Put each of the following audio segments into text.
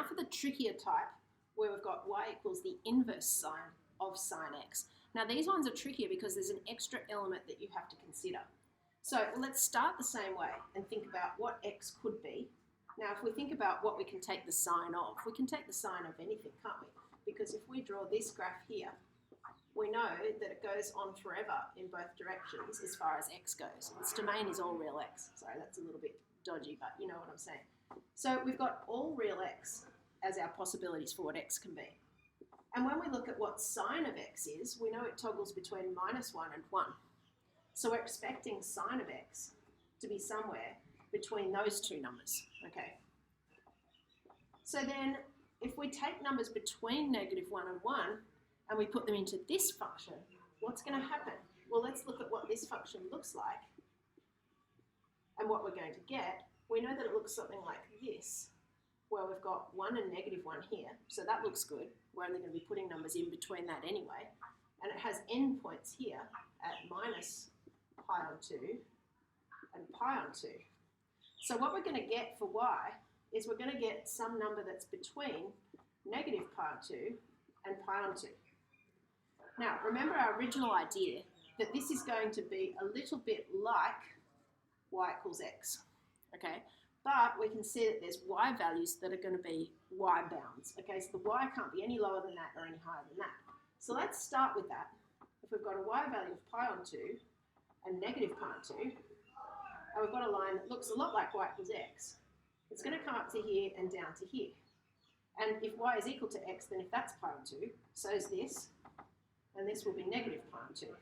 for the trickier type, where we've got y equals the inverse sine of sine x. Now these ones are trickier because there's an extra element that you have to consider. So let's start the same way and think about what x could be. Now if we think about what we can take the sine of, we can take the sine of anything, can't we? Because if we draw this graph here, we know that it goes on forever in both directions as far as x goes. Its domain is all real x. Sorry, that's a little bit dodgy, but you know what I'm saying. So we've got all real x as our possibilities for what x can be. And when we look at what sine of x is, we know it toggles between -1 and 1. So we're expecting sine of x to be somewhere between those two numbers, okay? So then if we take numbers between -1 and 1 and we put them into this function, what's going to happen? Well, let's look at what this function looks like and what we're going to get. We know that it looks something like this, where we've got 1 and -1 here, so that looks good. We're only going to be putting numbers in between that anyway. And it has endpoints here at -pi on 2 and pi on 2. So what we're going to get for y is we're going to get some number that's between -pi on 2 and pi on 2. Now, remember our original idea that this is going to be a little bit like y equals x, okay? But we can see that there's y values that are going to be y bounds, okay? So the y can't be any lower than that or any higher than that. So let's start with that. If we've got a y value of pi on 2 and -pi on 2, and we've got a line that looks a lot like y equals x, it's going to come up to here and down to here. And if y is equal to x, then if that's pi on 2, so is this, and this will be -pi on 2.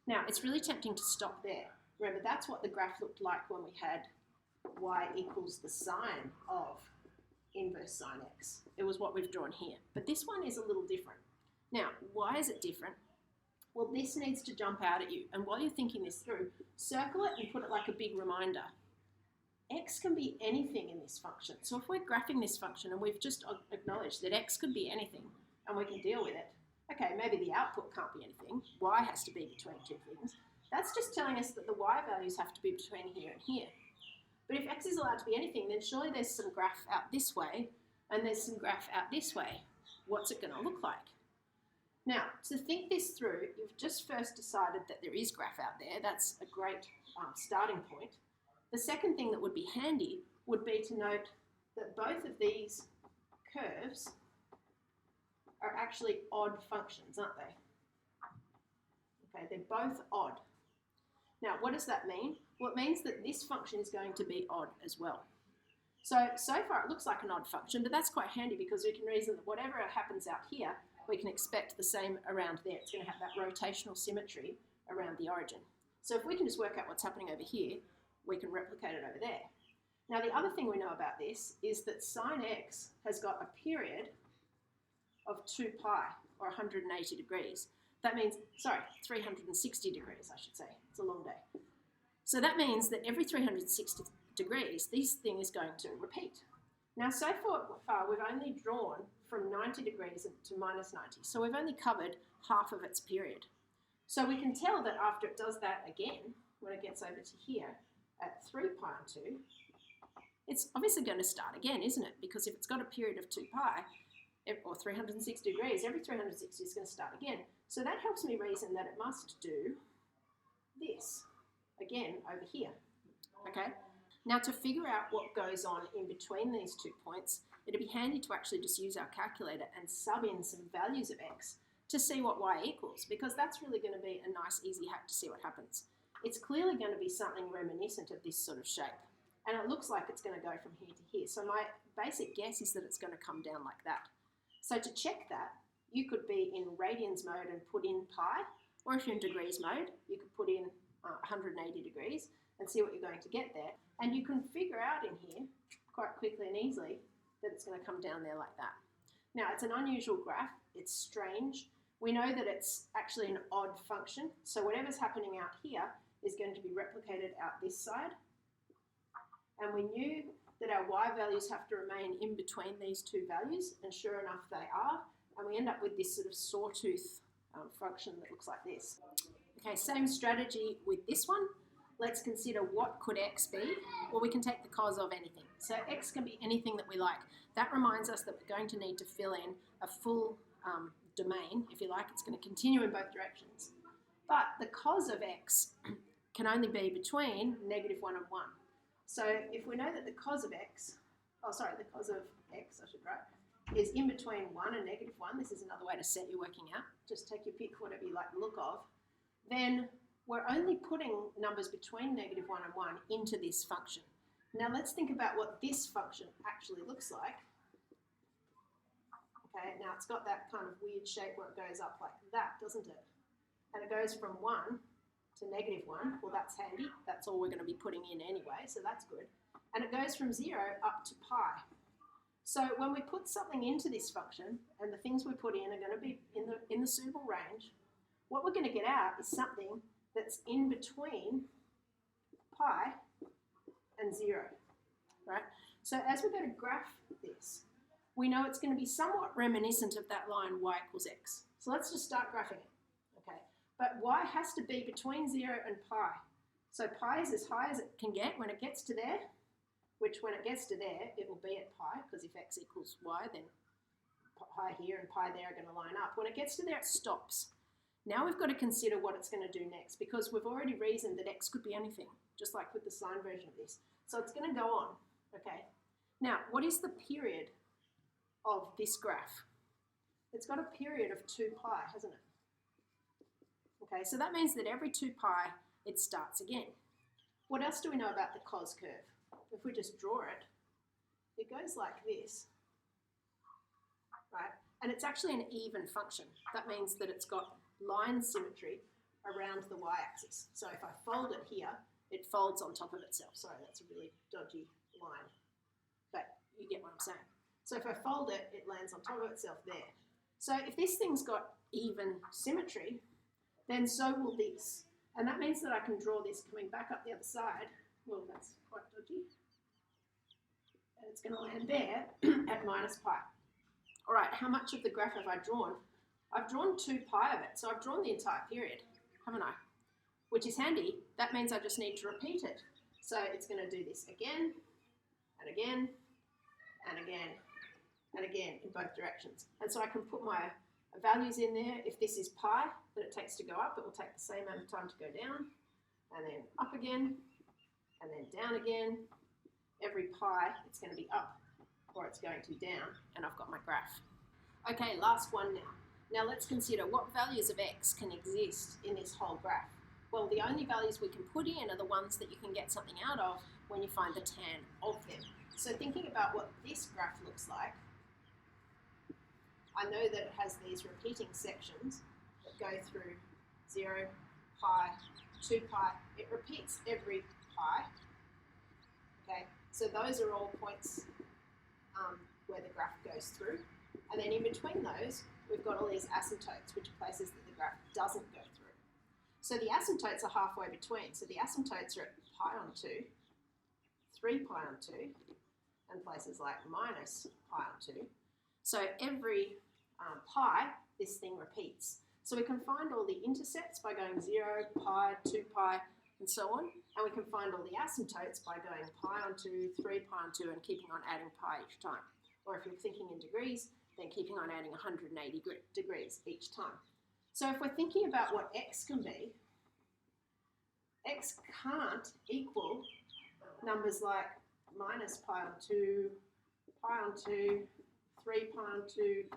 Now, it's really tempting to stop there. Remember, that's what the graph looked like when we had y equals the sine of inverse sine x. It was what we've drawn here. But this one is a little different. Now, why is it different? Well, this needs to jump out at you. And while you're thinking this through, circle it and put it like a big reminder. X can be anything in this function. So if we're graphing this function and we've just acknowledged that x could be anything and we can deal with it, okay, maybe the output can't be anything. Y has to be between two things. That's just telling us that the y values have to be between here and here. But if x is allowed to be anything, then surely there's some graph out this way and there's some graph out this way. What's it going to look like? Now, to think this through, you've just first decided that there is graph out there. That's a great starting point. The second thing that would be handy would be to note that both of these curves are actually odd functions, aren't they? Okay, they're both odd. Now, what does that mean? Well, it means that this function is going to be odd as well. So far it looks like an odd function, but that's quite handy because we can reason that whatever happens out here, we can expect the same around there. It's going to have that rotational symmetry around the origin. So if we can just work out what's happening over here, we can replicate it over there. Now, the other thing we know about this is that sine x has got a period of 2 pi, or 180 degrees. That means, 360 degrees, I should say. It's a long day. So that means that every 360 degrees, this thing is going to repeat. Now, so far, we've only drawn from 90 degrees to -90. So we've only covered half of its period. So we can tell that after it does that again, when it gets over to here at 3 pi on 2, it's obviously going to start again, isn't it? Because if it's got a period of 2 pi, or 360 degrees, every 360 is going to start again. So that helps me reason that it must do this again over here, okay? Now, to figure out what goes on in between these 2 points, it'd be handy to actually just use our calculator and sub in some values of x to see what y equals, because that's really going to be a nice easy hack to see what happens. It's clearly going to be something reminiscent of this sort of shape, and it looks like it's going to go from here to here. So my basic guess is that it's going to come down like that. So to check that, you could be in radians mode and put in pi, or if you're in degrees mode, you could put in 180 degrees and see what you're going to get there. And you can figure out in here quite quickly and easily that it's going to come down there like that. Now, it's an unusual graph. It's strange. We know that it's actually an odd function. So whatever's happening out here is going to be replicated out this side. And we knew that our y values have to remain in between these two values, and sure enough they are, and we end up with this sort of sawtooth function that looks like this. Okay, same strategy with this one. let's consider what could x be. Well, we can take the cos of anything. So x can be anything that we like. That reminds us that we're going to need to fill in a full domain, if you like. It's going to continue in both directions. But the cos of x can only be between -1 and 1. So if we know that the cos of x, the cos of x, I should write, is in between 1 and -1, this is another way to set your working out, just take your pick, whatever you like the look of, then we're only putting numbers between -1 and 1 into this function. Now let's think about what this function actually looks like. Okay, now it's got that kind of weird shape where it goes up like that, doesn't it? And it goes from 1 to -1. Well, that's handy. That's all we're going to be putting in anyway, so that's good. And it goes from 0 up to pi. So when we put something into this function, and the things we put in are going to be in the suitable range, what we're going to get out is something that's in between pi and 0, right? So as we're going to graph this, we know it's going to be somewhat reminiscent of that line y equals x. So let's just start graphing it, okay? But y has to be between 0 and pi. So pi is as high as it can get. When it gets to there, which when it gets to there, it will be at pi, because if x equals y, then pi here and pi there are going to line up. When it gets to there, it stops. Now we've got to consider what it's going to do next, because we've already reasoned that x could be anything, just like with the sine version of this. So it's going to go on, okay? Now, what is the period of this graph? It's got a period of 2 pi, hasn't it? Okay, so that means that every 2 pi, it starts again. What else do we know about the cos curve? If we just draw it, it goes like this, right? And it's actually an even function. That means that it's got line symmetry around the y-axis. So if I fold it here, it folds on top of itself. Sorry, that's a really dodgy line, but you get what I'm saying. So if I fold it, it lands on top of itself there. So if this thing's got even symmetry, then so will this. And that means that I can draw this coming back up the other side. Well, that's quite dodgy. And it's going to land there at -pi. All right, how much of the graph have I drawn? I've drawn 2 pi of it, so I've drawn the entire period, haven't I? Which is handy. That means I just need to repeat it. So it's going to do this again, and again, and again, and again in both directions. And so I can put my values in there. If this is pi that it takes to go up, it will take the same amount of time to go down, and then up again, and then down again. Every pi, it's going to be up, or it's going to be down, and I've got my graph. Okay, last one now. Now let's consider what values of x can exist in this whole graph. Well, the only values we can put in are the ones that you can get something out of when you find the tan of them. So thinking about what this graph looks like, I know that it has these repeating sections that go through 0, pi, 2 pi. It repeats every pi. Okay, so those are all points where the graph goes through. And then in between those, we've got all these asymptotes, which are places that the graph doesn't go through. So the asymptotes are halfway between. So the asymptotes are at pi on 2, 3 pi on 2, and places like -pi on 2. So every pi, this thing repeats. So we can find all the intercepts by going 0, pi, 2 pi, and so on. And we can find all the asymptotes by going pi on 2, 3 pi on 2, and keeping on adding pi each time. Or if you're thinking in degrees, then keeping on adding 180 degrees each time. So if we're thinking about what x can be, x can't equal numbers like -pi on 2, pi on 2, 3 pi on 2,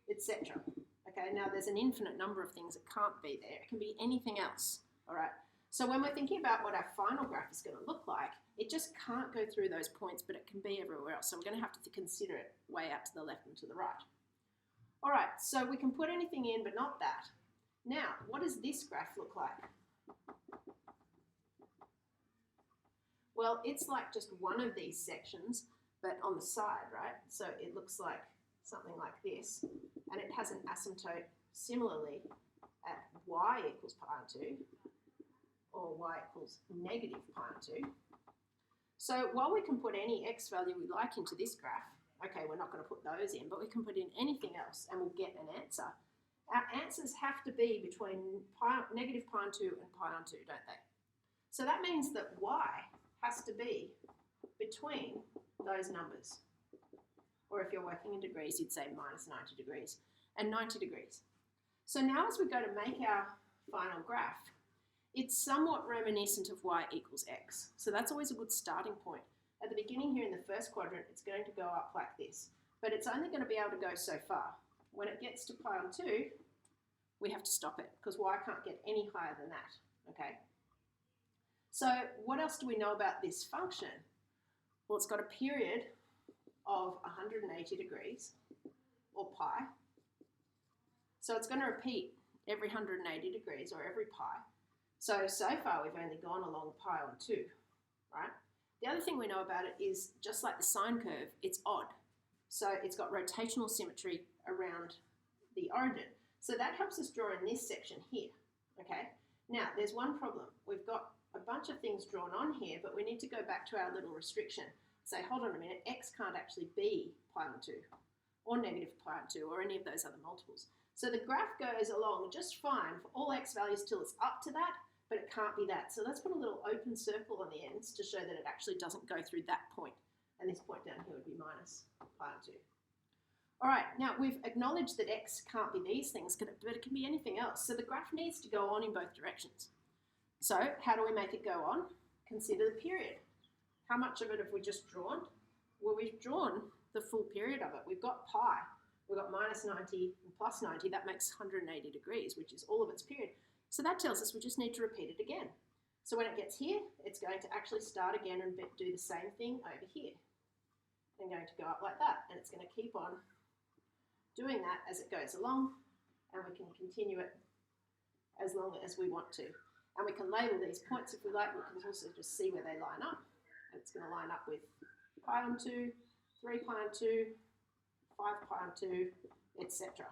etc. Okay, now there's an infinite number of things that can't be there. It can be anything else, all right? So when we're thinking about what our final graph is going to look like, it just can't go through those points, but it can be everywhere else. So we're going to have to consider it way out to the left and to the right. All right, so we can put anything in, but not that. Now, what does this graph look like? Well, it's like just one of these sections, but on the side, right? So it looks like something like this, and it has an asymptote similarly at y equals pi on 2, or y equals -pi on 2. So while we can put any x value we like into this graph, okay, we're not going to put those in, but we can put in anything else and we'll get an answer. Our answers have to be between -pi on 2 and pi on 2, don't they? So that means that y has to be between those numbers. Or if you're working in degrees, you'd say minus 90 degrees and 90 degrees. So now as we go to make our final graph, it's somewhat reminiscent of y equals x. So that's always a good starting point. At the beginning here in the first quadrant, it's going to go up like this, but it's only going to be able to go so far. When it gets to pi on 2, we have to stop it because y can't get any higher than that, okay? So what else do we know about this function? Well, it's got a period of 180 degrees, or pi. So it's going to repeat every 180 degrees, or every pi. So far we've only gone along pi on 2, right? The other thing we know about it is, just like the sine curve, it's odd. So it's got rotational symmetry around the origin. So that helps us draw in this section here, okay? Now, there's one problem. We've got a bunch of things drawn on here, but we need to go back to our little restriction. Say, hold on a minute, x can't actually be pi on 2, or negative pi on 2, or any of those other multiples. So the graph goes along just fine for all x values till it's up to that, but it can't be that. So let's put a little open circle on the ends to show that it actually doesn't go through that point. And this point down here would be minus pi on 2. All right, now we've acknowledged that x can't be these things, but it can be anything else. So the graph needs to go on in both directions. So how do we make it go on? Consider the period. How much of it have we just drawn? Well, we've drawn the full period of it. We've got pi. We've got minus 90 and plus 90. That makes 180 degrees, which is all of its period. So that tells us we just need to repeat it again. So when it gets here, it's going to actually start again and do the same thing over here. And going to go up like that. And it's going to keep on doing that as it goes along. And we can continue it as long as we want to. And we can label these points if we like. We can also just see where they line up. And it's going to line up with pi on 2, 3 pi on 2, 5 pi on 2, etc.